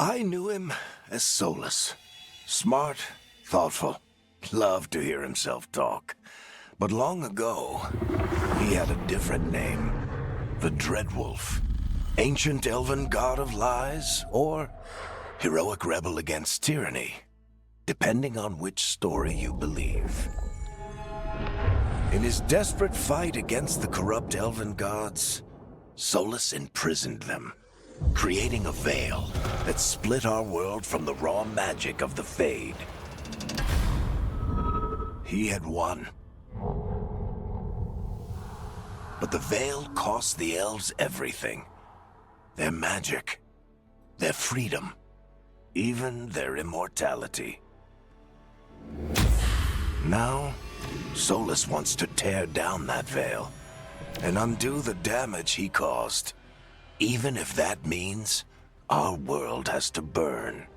I knew him as Solus. Smart, thoughtful, loved to hear himself talk. But long ago, he had a different name. The Dreadwolf. Ancient elven god of lies, or heroic rebel against tyranny, depending on which story you believe. In his desperate fight against the corrupt elven gods, Solus imprisoned them, creating a veil that split our world from the raw magic of the Fade. He had won. But the veil cost the elves everything. Their magic, their freedom, even their immortality. Now, Solus wants to tear down that veil and undo the damage he caused, even if that means our world has to burn.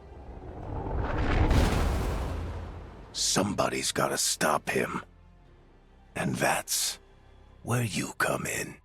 Somebody's gotta stop him. And that's where you come in.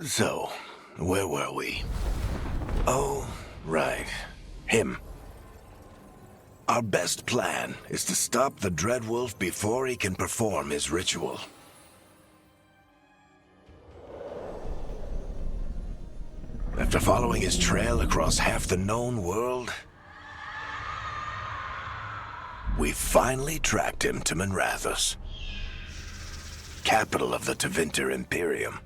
So, where were we? Oh, right. Him. Our best plan is to stop the Dreadwolf before he can perform his ritual. After following his trail across half the known world, we finally tracked him to Minrathous, capital of the Tevinter Imperium.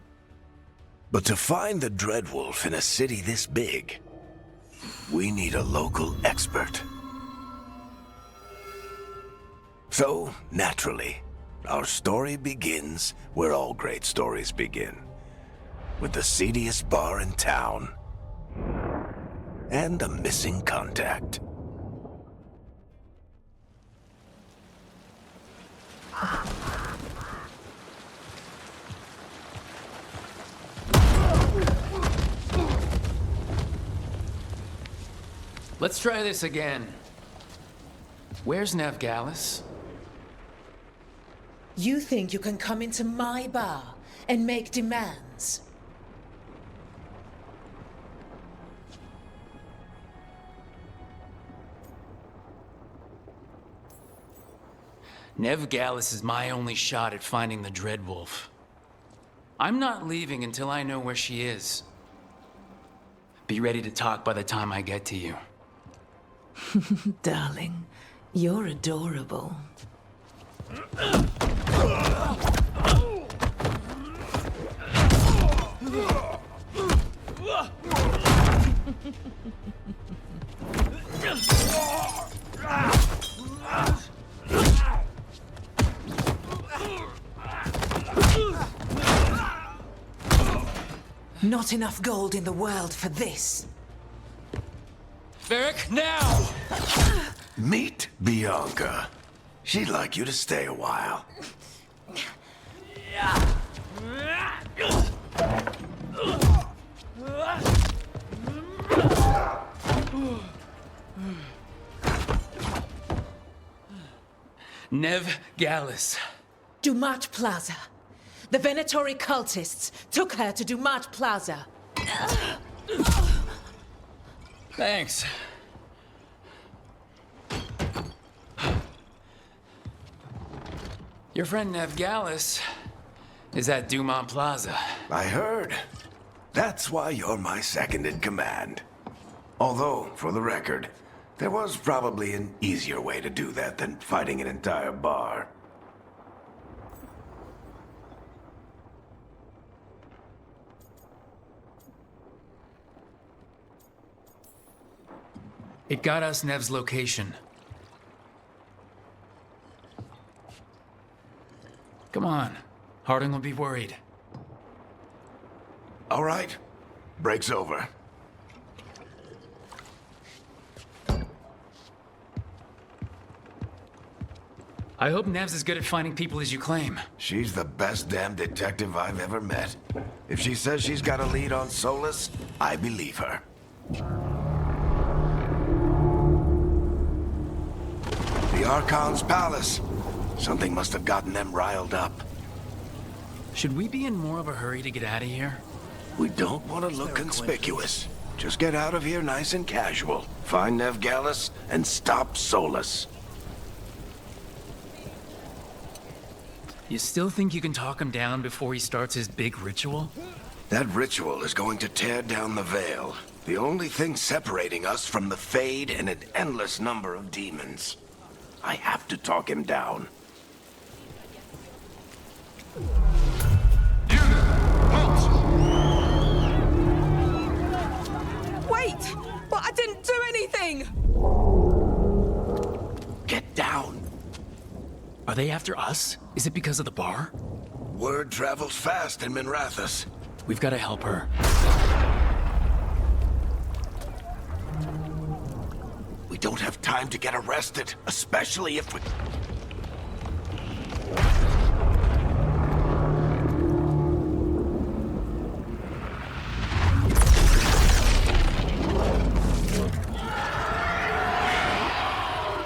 But to find the Dreadwolf in a city this big, we need a local expert. So, naturally, our story begins where all great stories begin, with the seediest bar in town and a missing contact. Let's try this again. Where's Nevgalis? You think you can come into my bar and make demands? Nevgalis is my only shot at finding the Dreadwolf. I'm not leaving until I know where she is. Be ready to talk by the time I get to you. Darling, you're adorable. Not enough gold in the world for this. Varric, now! Meet Bianca. She'd like you to stay a while. Nevgalis. Dumat Plaza. The Venatori cultists took her to Dumat Plaza. Thanks. Your friend Nevgalis is at Dumont Plaza. I heard. That's why you're my second in command. Although, for the record, there was probably an easier way to do that than fighting an entire bar. It got us Nev's location. Come on. Harding will be worried. All right. Break's over. I hope Nev's as good at finding people as you claim. She's the best damn detective I've ever met. If she says she's got a lead on Solus, I believe her. The Archon's palace. Something must have gotten them riled up. Should we be in more of a hurry to get out of here? We don't want to look conspicuous. Just get out of here nice and casual. Find Nev Gallus and stop Solus. You still think you can talk him down before he starts his big ritual? That ritual is going to tear down the Veil. The only thing separating us from the Fade and an endless number of demons. I have to talk him down. Wait! But I didn't do anything! Get down. Are they after us? Is it because of the bar? Word travels fast in Minrathous. We've got to help her. We don't have time to get arrested, especially if we...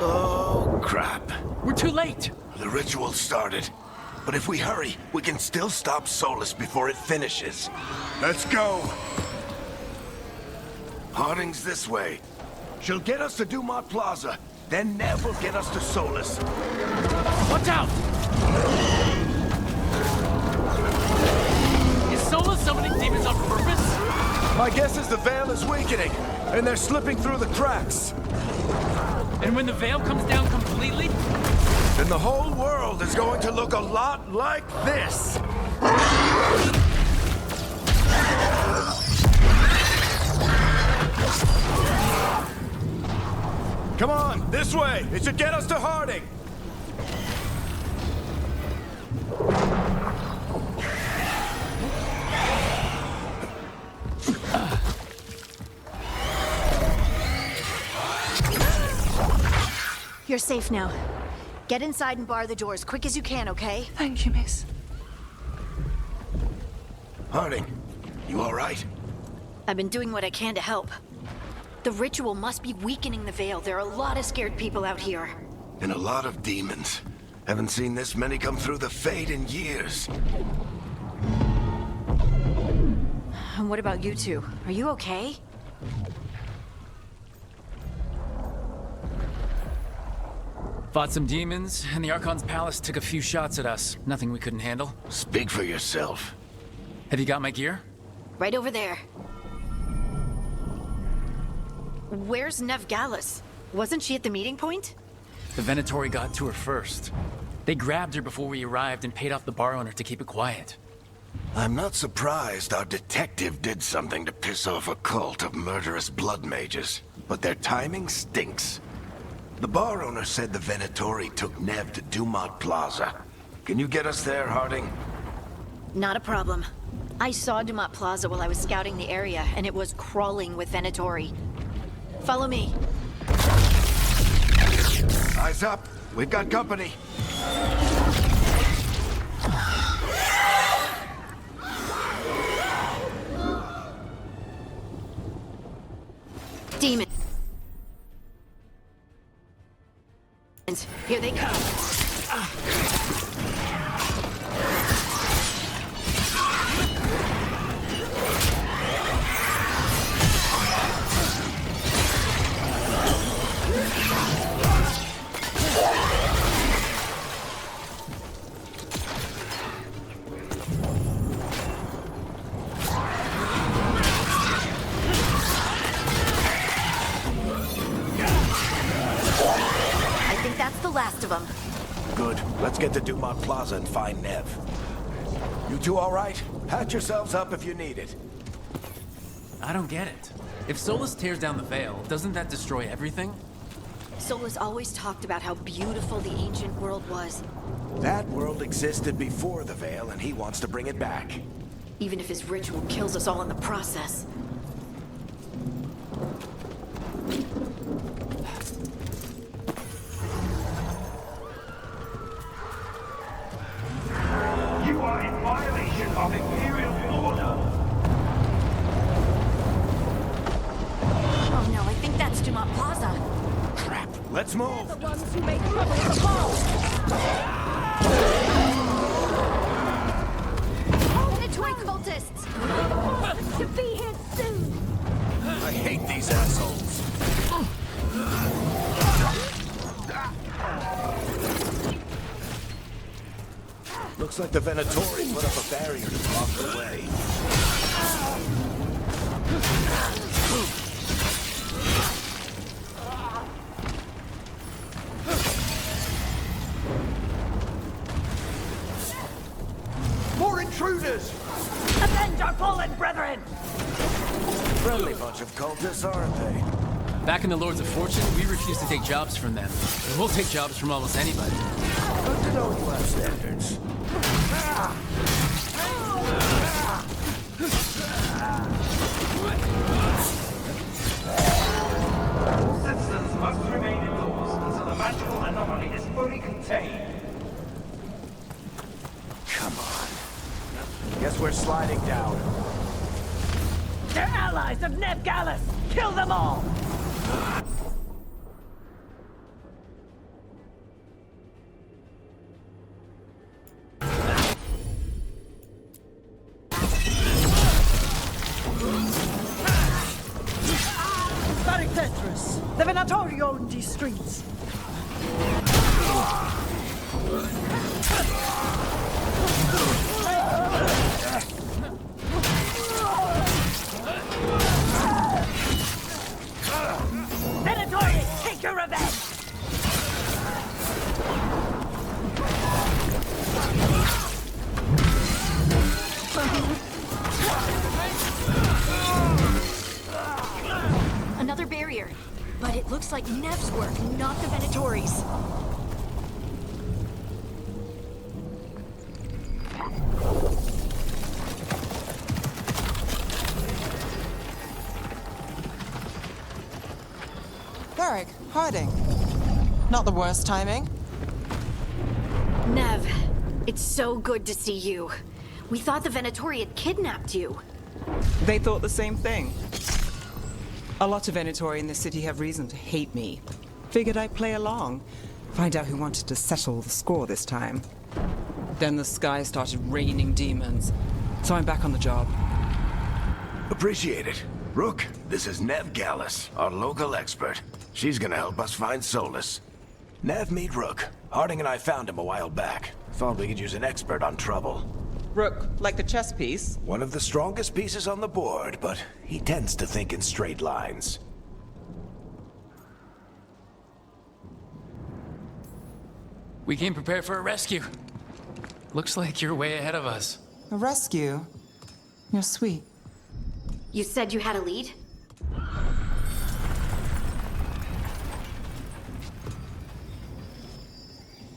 Oh, crap. We're too late! The ritual started. But if we hurry, we can still stop Solus before it finishes. Let's go! Harding's this way. She'll get us to Dumont Plaza. Then Nev will get us to Solus. Watch out! Is Solus summoning demons on purpose? My guess is the Veil is weakening, and they're slipping through the cracks. And when the veil comes down completely? Then the whole world is going to look a lot like this. Come on, this way. It should get us to Harding. You're safe now. Get inside and bar the doors quick as you can, okay? Thank you, miss. Harding, you all right? I've been doing what I can to help. The ritual must be weakening the Veil. There are a lot of scared people out here. And a lot of demons. Haven't seen this many come through the Fade in years. And what about you two? Are you okay? Fought some demons, and the Archon's palace took a few shots at us. Nothing we couldn't handle. Speak for yourself. Have you got my gear? Right over there. Where's Nev Gallus? Wasn't she at the meeting point? The Venatori got to her first. They grabbed her before we arrived and paid off the bar owner to keep it quiet. I'm not surprised our detective did something to piss off a cult of murderous blood mages, but their timing stinks. The bar owner said the Venatori took Nev to Dumont Plaza. Can you get us there, Harding? Not a problem. I saw Dumont Plaza while I was scouting the area, and it was crawling with Venatori. Follow me. Eyes up. We've got company. Demons. Here they come. Last of them. Good. Let's get to Dumont Plaza and find Nev. You two all right? Patch yourselves up if you need it. I don't get it. If Solus tears down the Veil, doesn't that destroy everything? Solus always talked about how beautiful the ancient world was. That world existed before the Veil, and he wants to bring it back. Even if his ritual kills us all in the process. Let's move! The ones who make trouble in the past. Venatory cultists! To be here soon. I hate these assholes. Looks like the Venatori put up a barrier to block the way. More intruders! Avenge our fallen brethren. Friendly bunch of cultists, aren't they? Back in the Lords of Fortune, we refuse to take jobs from them. And we'll take jobs from almost anybody. Good to know you have standards. Citizens must remain indoors until the magical anomaly is fully contained. Come on. Guess we're sliding down. They're allies of Neb Gallus. Kill them all. The Venatori own these streets. Venatori, take your revenge! Another barrier. But it looks like Nev's work, not the Venatori's. Varric, hiding. Not the worst timing. Nev, it's so good to see you. We thought the Venatori had kidnapped you. They thought the same thing. A lot of Venatori in this city have reason to hate me. Figured I'd play along. Find out who wanted to settle the score this time. Then the sky started raining demons. So I'm back on the job. Appreciate it. Rook, this is Nev Gallus, our local expert. She's gonna help us find Solus. Nev, meet Rook. Harding and I found him a while back. Thought we could use an expert on trouble. Rook, like the chess piece? One of the strongest pieces on the board, but he tends to think in straight lines. We came prepared for a rescue. Looks like you're way ahead of us. A rescue? You're sweet. You said you had a lead?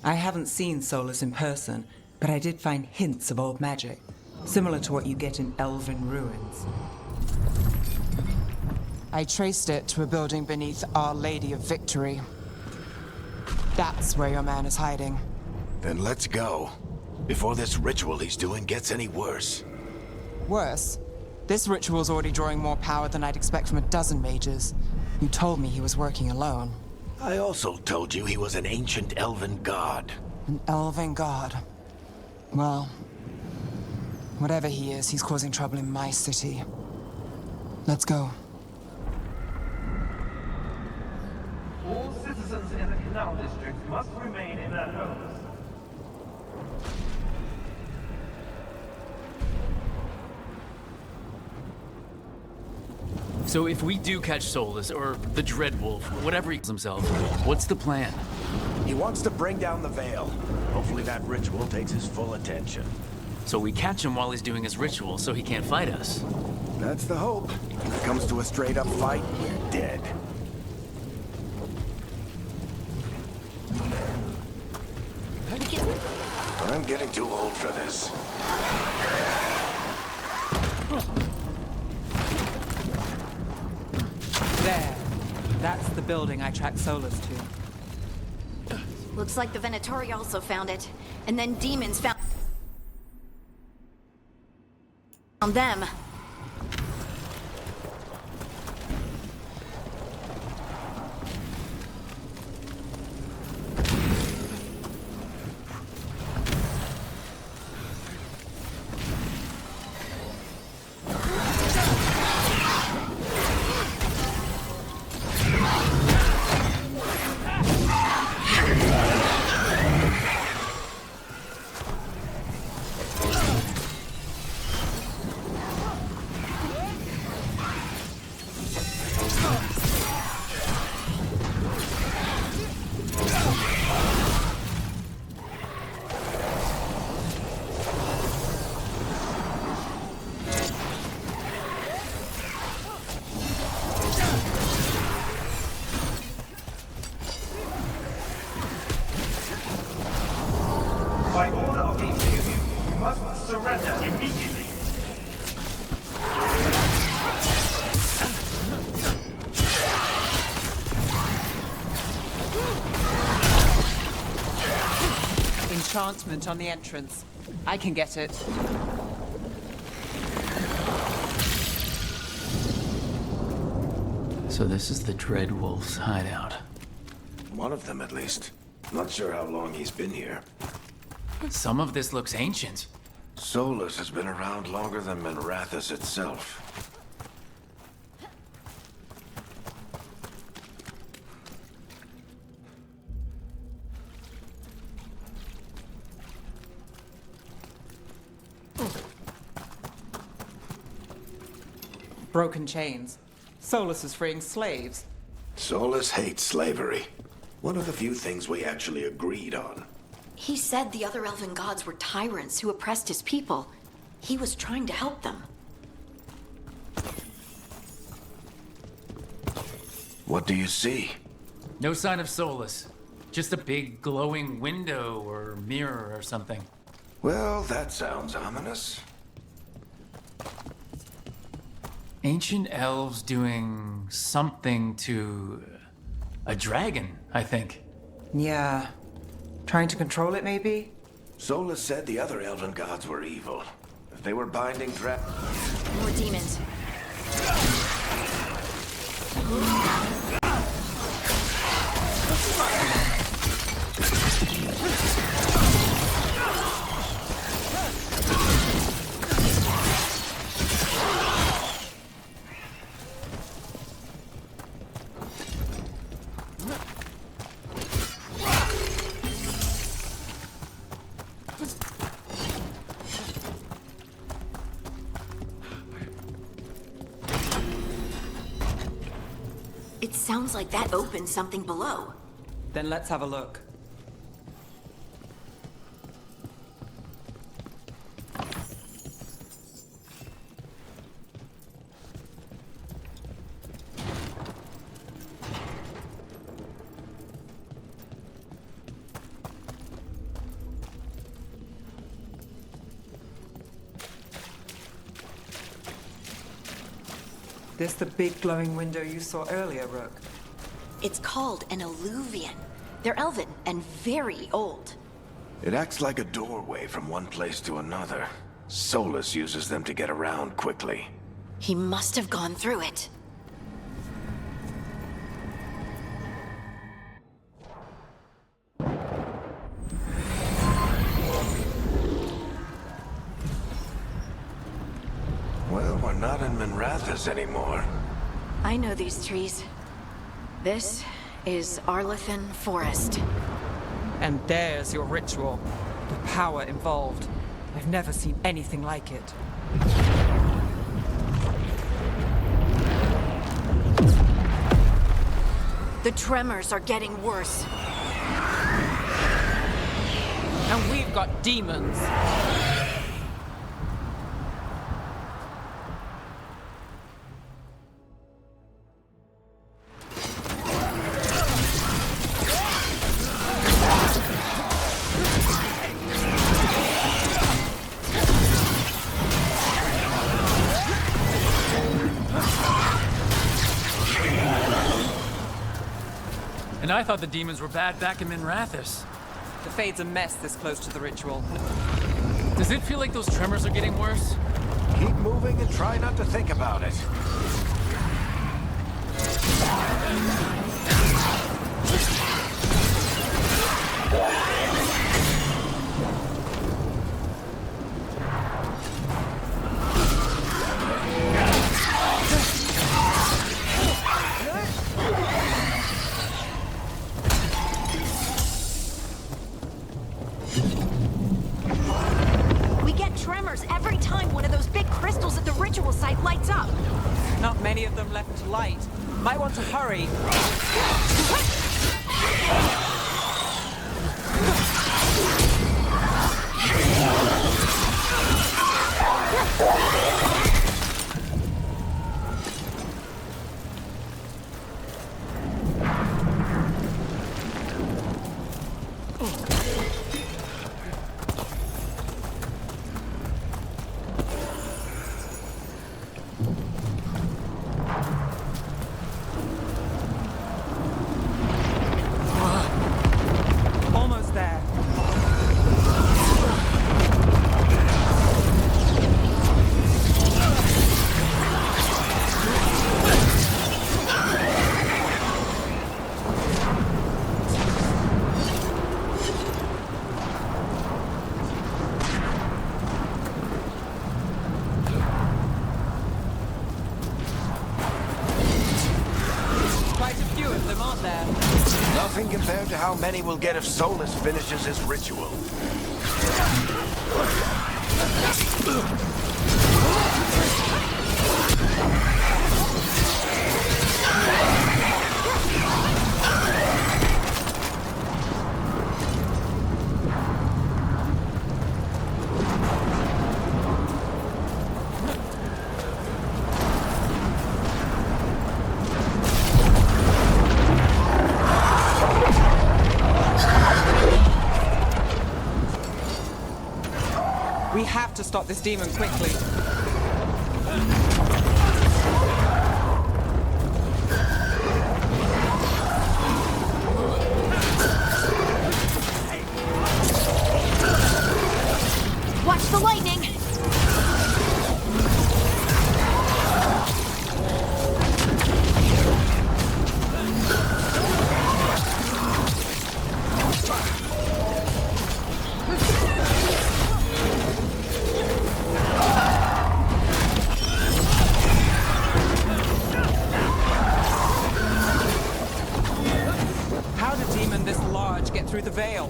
I haven't seen Solus in person, but I did find hints of old magic, similar to what you get in elven ruins. I traced it to a building beneath Our Lady of Victory. That's where your man is hiding. Then let's go. Before this ritual he's doing gets any worse. Worse, this ritual's already drawing more power than I'd expect from a dozen mages. You told me he was working alone. I also told you he was an ancient elven god. An elven god. Well, whatever he is, he's causing trouble in my city. Let's go. All citizens in the Canal District must remain in their homes. So if we do catch Solus, or the Dreadwolf, whatever he calls himself, what's the plan? He wants to bring down the Veil. Hopefully that ritual takes his full attention. So we catch him while he's doing his ritual, so he can't fight us. That's the hope. If it comes to a straight-up fight, we're dead. I'm getting too old for this. There. That's the building I tracked Solus to. Looks like the Venatori also found it. And then demons found them. By order of the three of you, you must surrender immediately. Enchantment on the entrance. I can get it. So this is the Dreadwolf's hideout. One of them, at least. Not sure how long he's been here. Some of this looks ancient. Solus has been around longer than Minrathous itself. Broken chains. Solus is freeing slaves. Solus hates slavery. One of the few things we actually agreed on. He said the other elven gods were tyrants who oppressed his people. He was trying to help them. What do you see? No sign of Solus. Just a big glowing window or mirror or something. Well, that sounds ominous. Ancient elves doing something to a dragon, I think. Yeah. Trying to control it, maybe? Solus said the other elven gods were evil. If they were binding More demons. It sounds like that opened something below. Then let's have a look. This the big glowing window you saw earlier, Rook? It's called an alluvian. They're elven and very old. It acts like a doorway from one place to another. Solus uses them to get around quickly. He must have gone through it. Well, we're not in Minrathous anymore. I know these trees. This is Arlethan Forest. And there's your ritual. The power involved. I've never seen anything like it. The tremors are getting worse. And we've got demons. And I thought the demons were bad back in Minrathous. The Fade's a mess this close to the ritual. Does it feel like those tremors are getting worse? Keep moving and try not to think about it. We get tremors every time one of those big crystals at the ritual site lights up. Not many of them left to light. Might want to hurry. compared to how many we'll get if Solus finishes his ritual. We have to stop this demon quickly. Watch the lightning! How did a demon this large get through the veil?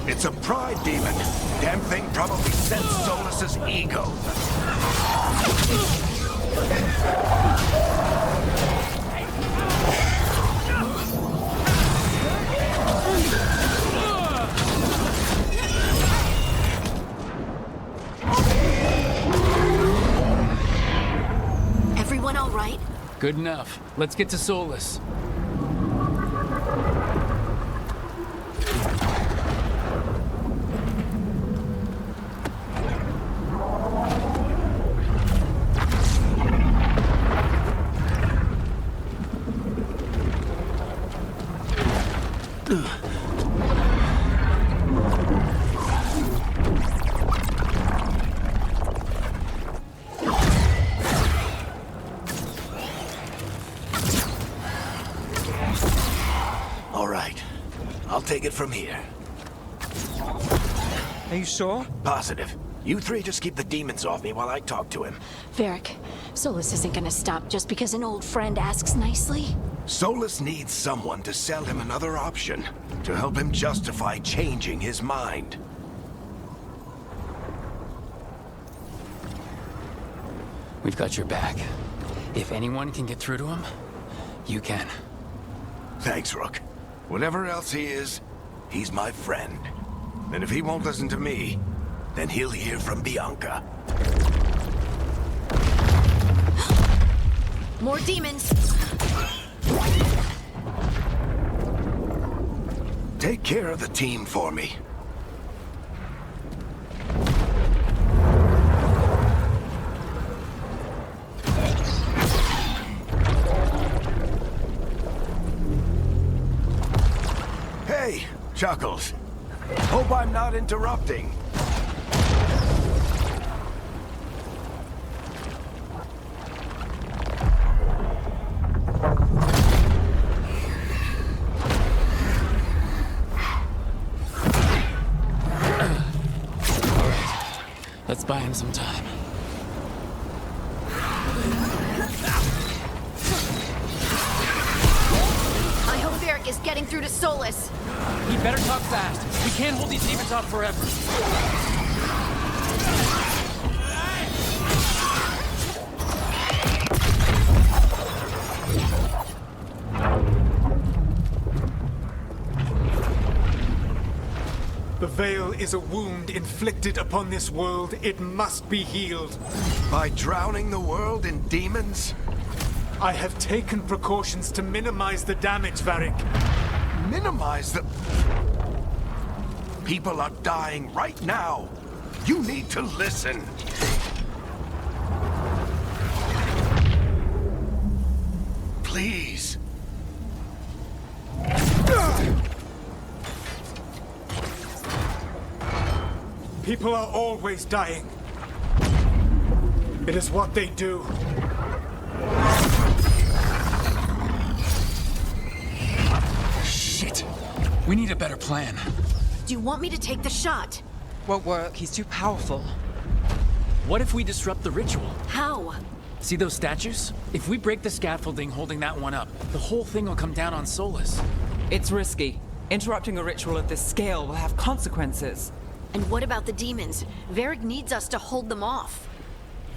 It's a pride demon. Damn thing probably sensed Solus's ego. Everyone all right? Good enough. Let's get to Solus. All right. I'll take it from here. Are you sure? Positive. You three just keep the demons off me while I talk to him. Varric, Solus isn't gonna stop just because an old friend asks nicely. Solus needs someone to sell him another option, to help him justify changing his mind. We've got your back. If anyone can get through to him, you can. Thanks, Rook. Whatever else he is, he's my friend. And if he won't listen to me, then he'll hear from Bianca. More demons! Take care of the team for me. Hey, Chuckles. Hope I'm not interrupting. Let's buy him some time. I hope Varric is getting through to Solus. He better talk fast. We can't hold these demons off forever. The veil is a wound inflicted upon this world. It must be healed. By drowning the world in demons? I have taken precautions to minimize the damage, Varric. Minimize the... People are dying right now. You need to listen. Please. People are always dying. It is what they do. Shit. We need a better plan. Do you want me to take the shot? Won't work. He's too powerful. What if we disrupt the ritual? How? See those statues? If we break the scaffolding holding that one up, the whole thing will come down on Solus. It's risky. Interrupting a ritual of this scale will have consequences. And what about the demons? Varric needs us to hold them off.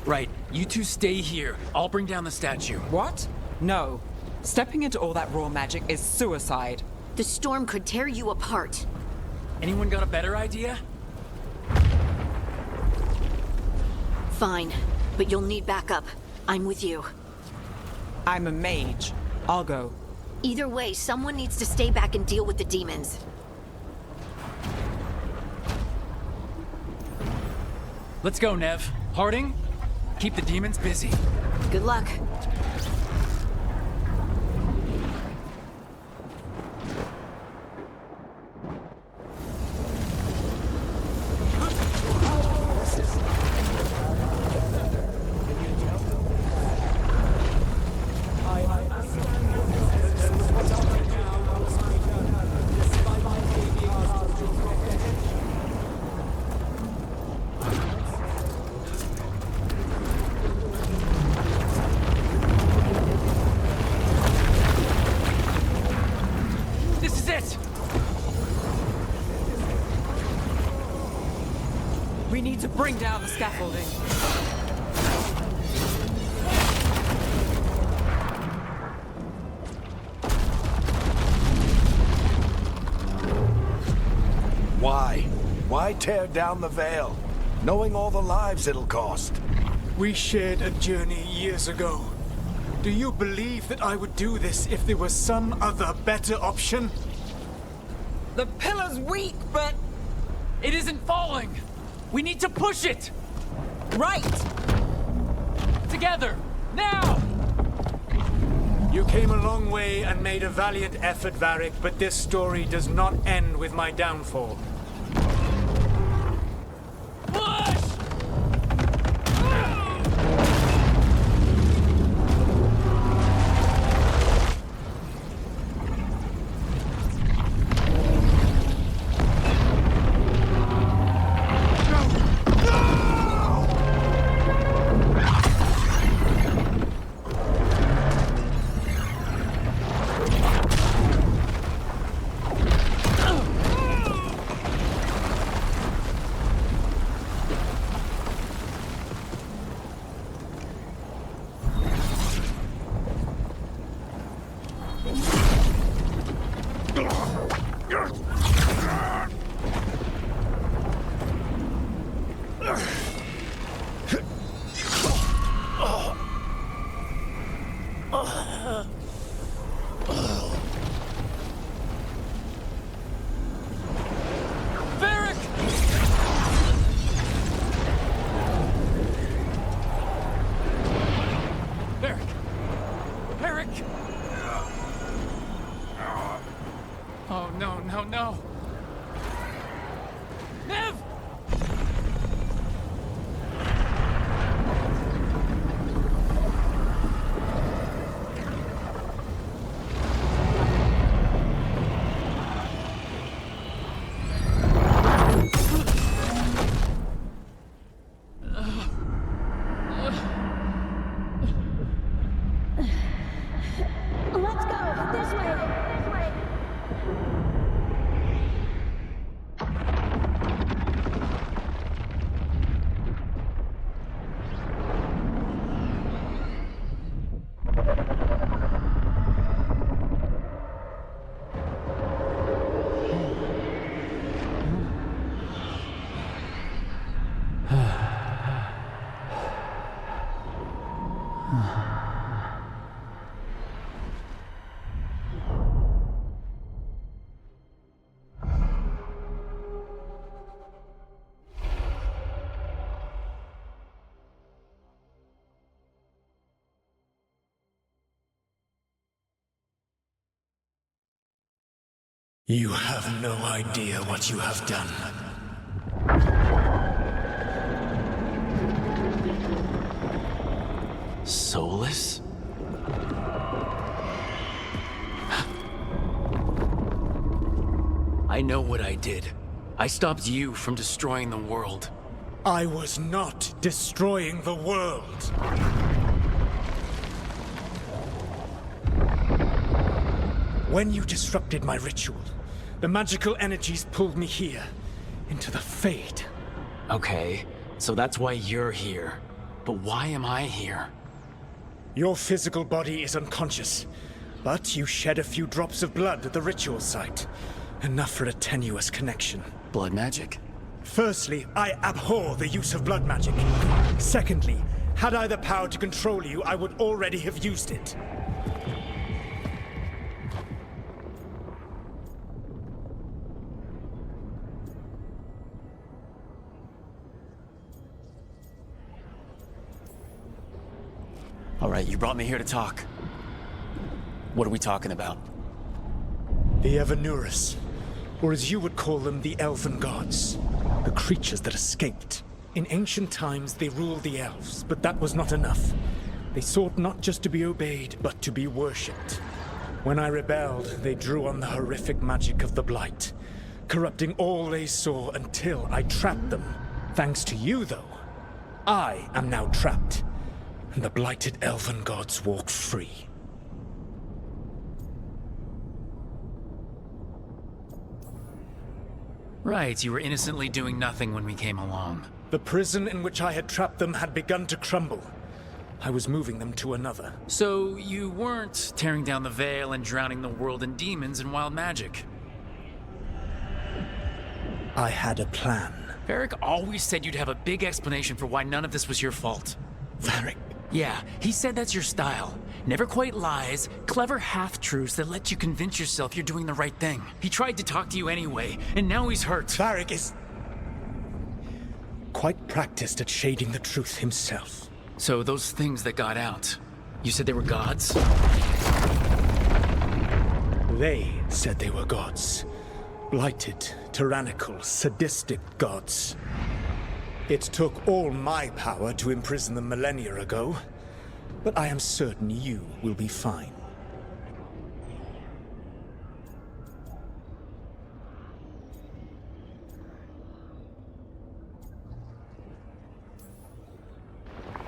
Right, you two stay here. I'll bring down the statue. What? No. Stepping into all that raw magic is suicide. The storm could tear you apart. Anyone got a better idea? Fine, but you'll need backup. I'm with you. I'm a mage. I'll go. Either way, someone needs to stay back and deal with the demons. Let's go, Nev. Harding, keep the demons busy. Good luck. We need to bring down the scaffolding. Why? Why tear down the veil, knowing all the lives it'll cost? We shared a journey years ago. Do you believe that I would do this if there was some other better option? The pillar's weak, but... It isn't falling! We need to push it! Right! Together! Now! You came a long way and made a valiant effort, Varric, but this story does not end with my downfall. Push! Oh, no, no, no. Nev! Let's go! This way! This way! You have no idea what you have done. Soulless? I know what I did. I stopped you from destroying the world. I was not destroying the world. When you disrupted my ritual, The magical energies pulled me here, into the Fade. Okay, so that's why you're here. But why am I here? Your physical body is unconscious, but you shed a few drops of blood at the ritual site. Enough for a tenuous connection. Blood magic? Firstly, I abhor the use of blood magic. Secondly, had I the power to control you, I would already have used it. All right, you brought me here to talk. What are we talking about? The Evanurus, or as you would call them, the Elven Gods. The creatures that escaped. In ancient times, they ruled the elves, but that was not enough. They sought not just to be obeyed, but to be worshipped. When I rebelled, they drew on the horrific magic of the Blight, corrupting all they saw until I trapped them. Thanks to you, though, I am now trapped, and the blighted Elven Gods walk free. Right, you were innocently doing nothing when we came along. The prison in which I had trapped them had begun to crumble. I was moving them to another. So you weren't tearing down the veil and drowning the world in demons and wild magic? I had a plan. Varric always said you'd have a big explanation for why none of this was your fault. Varric? Yeah, he said that's your style. Never quite lies, clever half-truths that let you convince yourself you're doing the right thing. He tried to talk to you anyway, and now he's hurt. Varric is quite practiced at shading the truth himself. So those things that got out, you said they were gods? They said they were gods. Blighted, tyrannical, sadistic gods. It took all my power to imprison them millennia ago, but I am certain you will be fine.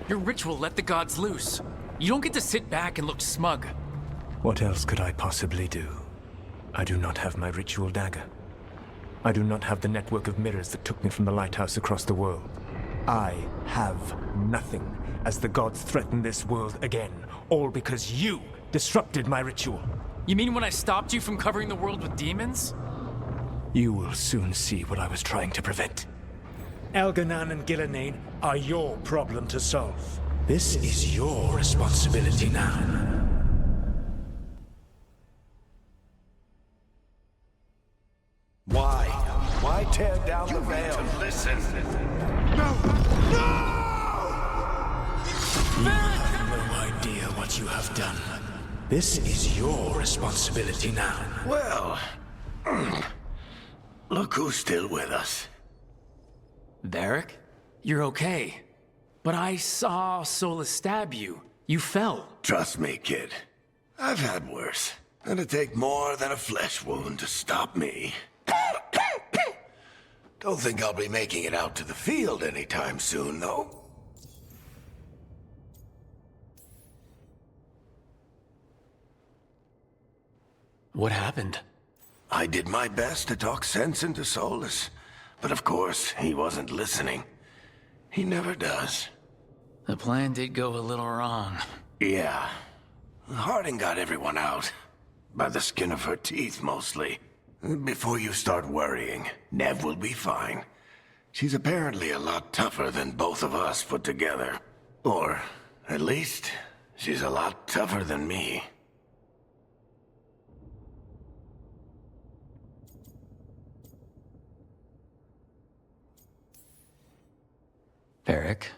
Your ritual let the gods loose. You don't get to sit back and look smug. What else could I possibly do? I do not have my ritual dagger. I do not have the network of mirrors that took me from the lighthouse across the world. I have nothing as the gods threaten this world again, all because you disrupted my ritual. You mean when I stopped you from covering the world with demons? You will soon see what I was trying to prevent. Elganan and Gillenane are your problem to solve. This is your responsibility now. Why tear down the veil? Listen. No! You have no idea what you have done. This is your responsibility now. Well, look who's still with us. Varric? You're okay. But I saw Solus stab you. You fell. Trust me, kid. I've had worse. It'd take more than a flesh wound to stop me. Don't think I'll be making it out to the field anytime soon, though. What happened? I did my best to talk sense into Solus, but of course, he wasn't listening. He never does. The plan did go a little wrong. Yeah. Harding got everyone out. By the skin of her teeth, mostly. Before you start worrying, Nev will be fine. She's apparently a lot tougher than both of us put together. Or, at least, she's a lot tougher than me. Varric,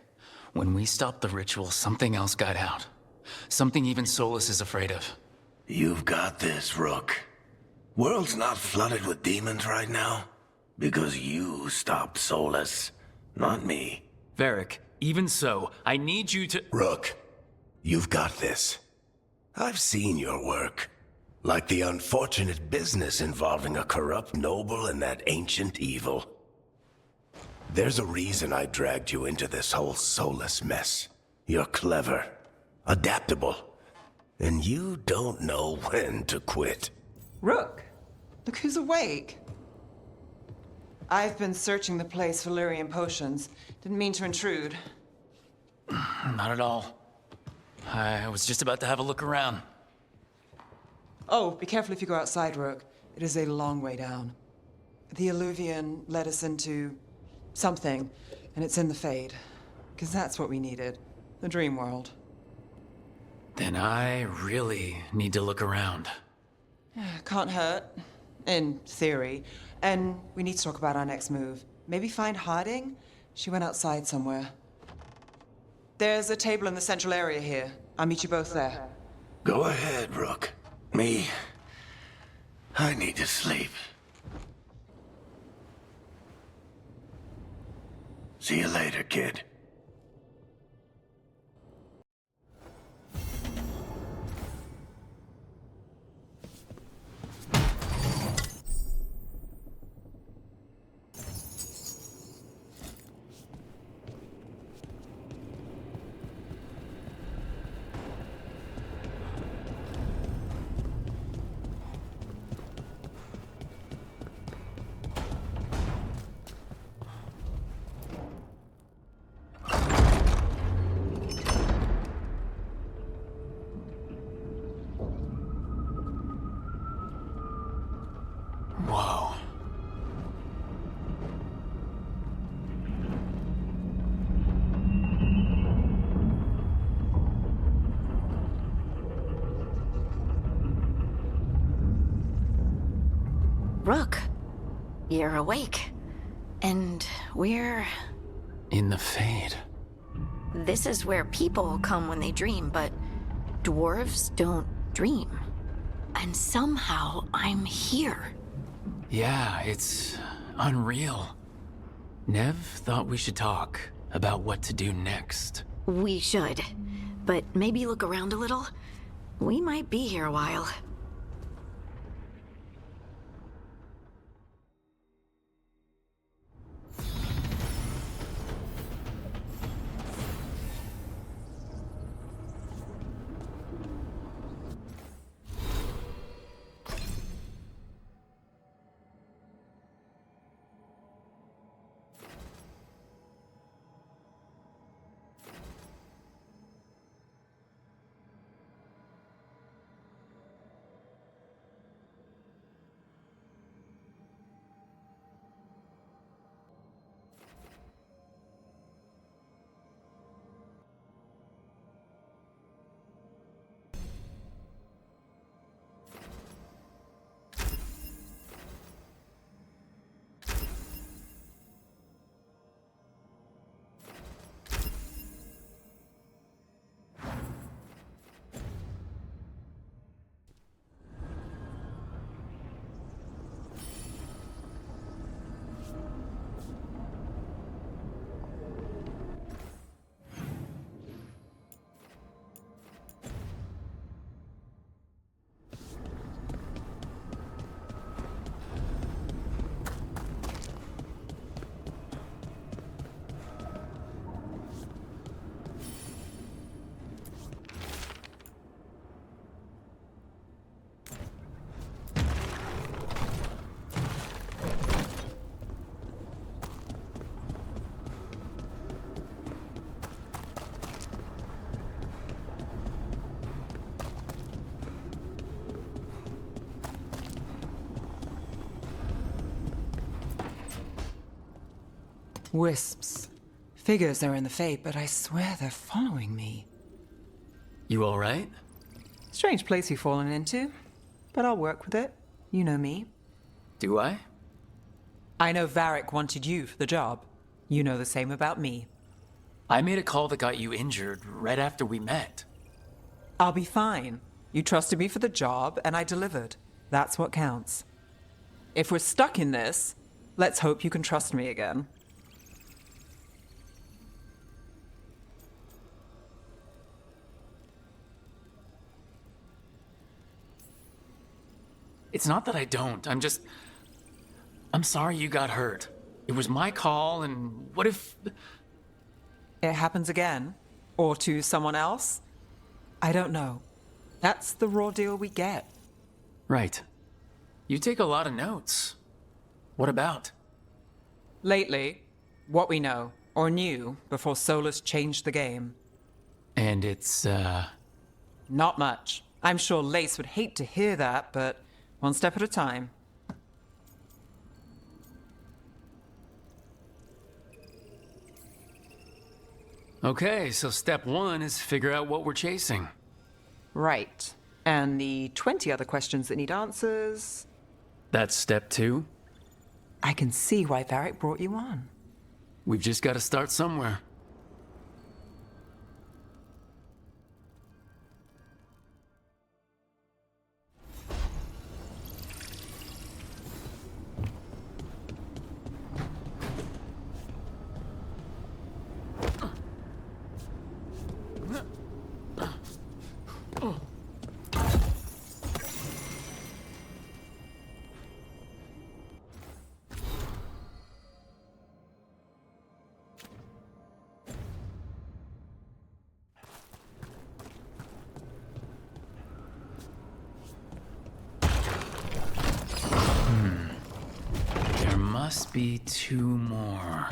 when we stopped the ritual, something else got out. Something even Solus is afraid of. You've got this, Rook. World's not flooded with demons right now. Because you stopped Solus, not me. Varric, even so, I need you to— Rook, you've got this. I've seen your work. Like the unfortunate business involving a corrupt noble and that ancient evil. There's a reason I dragged you into this whole Solus mess. You're clever, adaptable, and you don't know when to quit. Rook, Look who's awake. I've been searching the place for Lyrian potions. Didn't mean to intrude. Not at all. I was just about to have a look around. Oh, be careful if you go outside, Rook. It is a long way down. The Alluvian led us into something, and it's in the Fade. Because that's what we needed. The dream world. Then I really need to look around. Can't hurt. In theory. And we need to talk about our next move. Maybe find Harding? She went outside somewhere. There's a table in the central area here. I'll meet you both there. Go ahead, Rook. Me, I need to sleep. See you later, kid. Whoa. Rook, you're awake. And we're... In the Fade. This is where people come when they dream, but dwarves don't dream. And somehow I'm here. Yeah, it's unreal. Nev thought we should talk about what to do next. We should. But maybe look around a little. We might be here a while. Wisps. Figures are in the Fade, but I swear they're following me. You all right? Strange place you've fallen into, but I'll work with it. You know me. Do I? I know Varric wanted you for the job. You know the same about me. I made a call that got you injured right after we met. I'll be fine. You trusted me for the job, and I delivered. That's what counts. If we're stuck in this, let's hope you can trust me again. It's not that I don't. I'm sorry you got hurt. It was my call, and what if... It happens again? Or to someone else? I don't know. That's the raw deal we get. Right. You take a lot of notes. What about? Lately, what we know, or knew, before Solus changed the game. And it's, Not much. I'm sure Lace would hate to hear that, but one step at a time. Okay, so step one is figure out what we're chasing. Right. And the 20 other questions that need answers... That's step two. I can see why Varric brought you on. We've just got to start somewhere. There must be two more.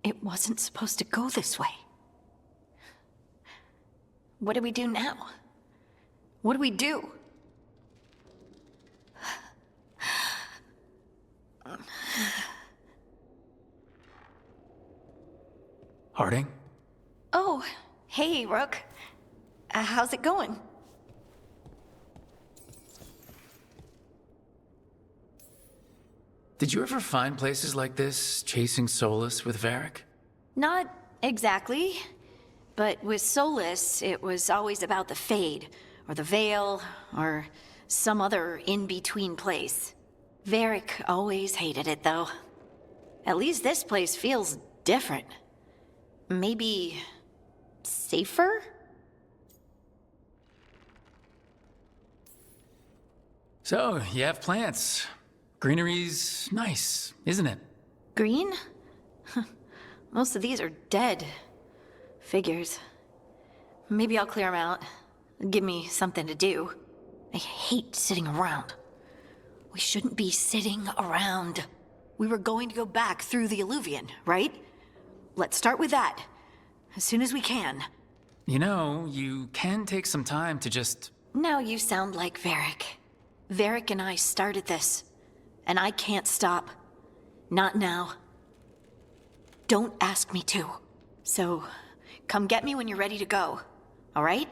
It wasn't supposed to go this way. What do we do now? What do we do? Harding? Oh, hey, Rook. How's it going? Did you ever find places like this, chasing Solus with Varric? Not exactly. But with Solus, it was always about the Fade, or the Veil, or some other in-between place. Varric always hated it, though. At least this place feels different. Maybe... safer? So, you have plants. Greenery's nice, isn't it? Green? Most of these are dead. Figures. Maybe I'll clear them out. Give me something to do. I hate sitting around. We shouldn't be sitting around. We were going to go back through the Illuvian, right? Let's start with that. As soon as we can. You know, you can take some time to just... Now you sound like Varric. Varric and I started this. And I can't stop. Not now. Don't ask me to. So, come get me when you're ready to go. All right?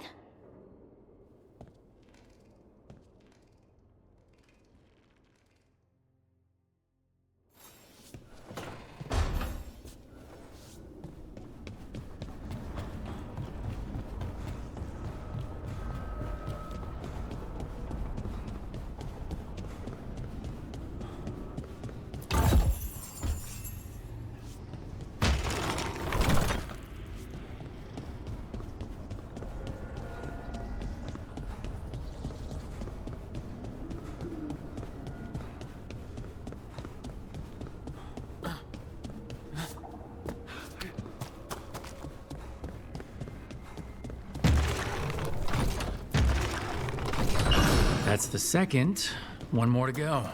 That's the second. One more to go.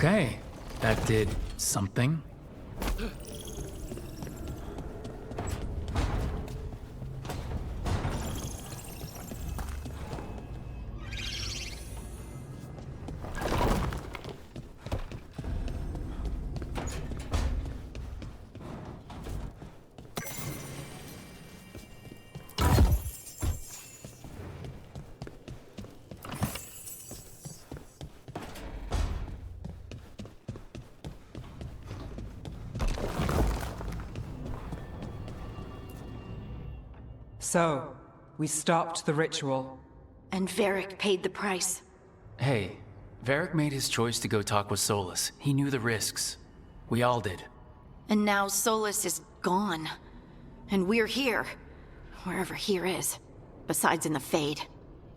Okay, that did something. So, we stopped the ritual. And Varric paid the price. Hey, Varric made his choice to go talk with Solus. He knew the risks. We all did. And now Solus is gone. And we're here. Wherever here is. Besides in the Fade.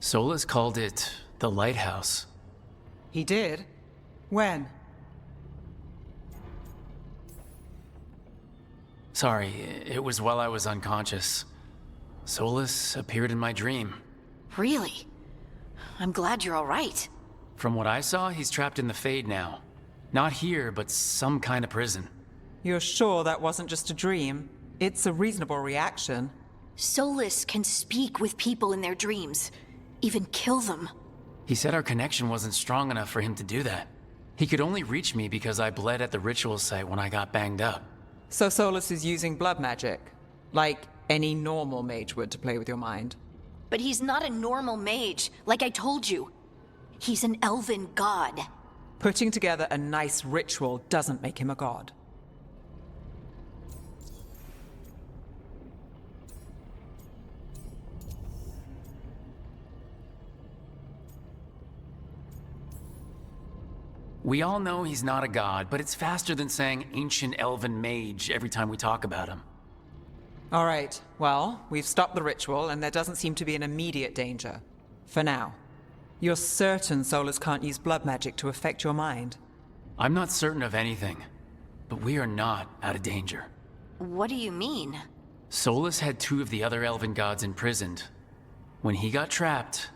Solus called it the lighthouse. He did? When? Sorry, it was while I was unconscious. Solus appeared in my dream. Really? I'm glad you're all right. From what I saw, he's trapped in the Fade now. Not here, but some kind of prison. You're sure that wasn't just a dream? It's a reasonable reaction. Solus can speak with people in their dreams. Even kill them. He said our connection wasn't strong enough for him to do that. He could only reach me because I bled at the ritual site when I got banged up. So Solus is using blood magic? Like any normal mage would to play with your mind? But he's not a normal mage, like I told you. He's an elven god. Putting together a nice ritual doesn't make him a god. We all know he's not a god, but it's faster than saying ancient elven mage every time we talk about him. All right, well, we've stopped the ritual and there doesn't seem to be an immediate danger. For now. You're certain Solus can't use blood magic to affect your mind? I'm not certain of anything, but we are not out of danger. What do you mean? Solus had 2 of the other elven gods imprisoned. When he got trapped,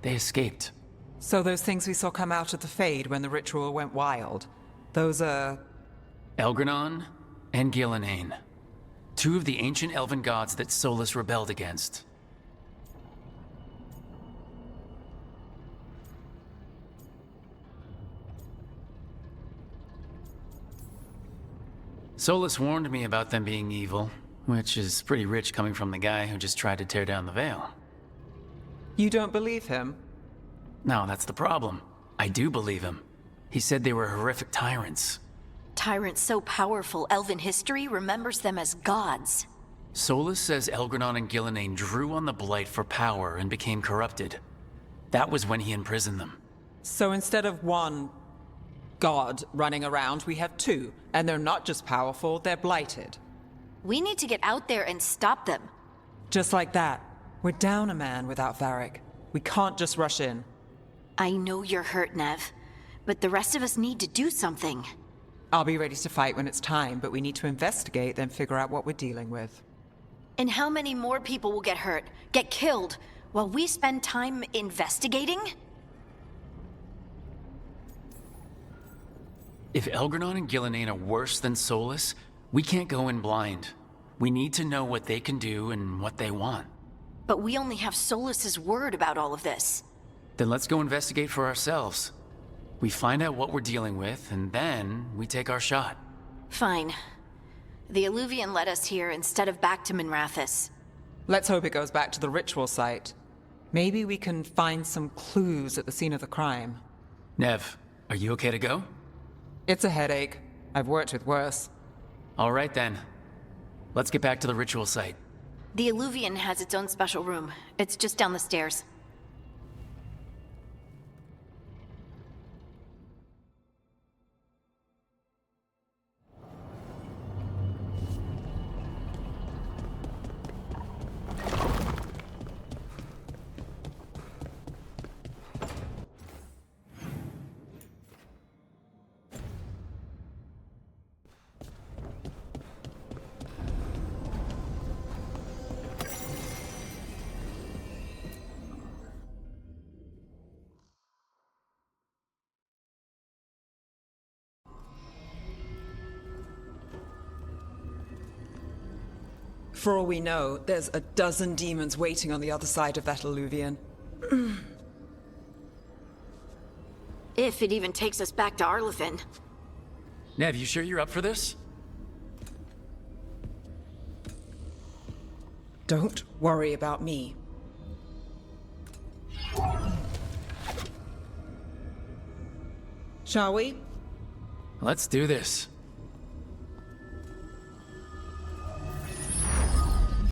they escaped. So those things we saw come out of the Fade when the ritual went wild, those are... Elgranon and Gillenane. 2 of the ancient elven gods that Solus rebelled against. Solus warned me about them being evil, which is pretty rich coming from the guy who just tried to tear down the veil. You don't believe him? No, that's the problem. I do believe him. He said they were horrific tyrants. Tyrants so powerful, elven history remembers them as gods. Solus says Elgranon and Gillenane drew on the Blight for power and became corrupted. That was when he imprisoned them. So instead of one god running around, we have 2, and they're not just powerful, they're blighted. We need to get out there and stop them. Just like that. We're down a man without Varric. We can't just rush in. I know you're hurt, Nev, but the rest of us need to do something. I'll be ready to fight when it's time, but we need to investigate, then figure out what we're dealing with. And how many more people will get hurt, get killed, while we spend time investigating? If Elgranon and Gillenane are worse than Solus, we can't go in blind. We need to know what they can do and what they want. But we only have Solus's word about all of this. Then let's go investigate for ourselves. We find out what we're dealing with, and then we take our shot. Fine. The Illuvian led us here instead of back to Minrathous. Let's hope it goes back to the ritual site. Maybe we can find some clues at the scene of the crime. Nev, are you okay to go? It's a headache. I've worked with worse. All right then. Let's get back to the ritual site. The Illuvian has its own special room. It's just down the stairs. For all we know, there's a dozen demons waiting on the other side of that alluvion. If it even takes us back to Arlefin. Nev, you sure you're up for this? Don't worry about me. Shall we? Let's do this.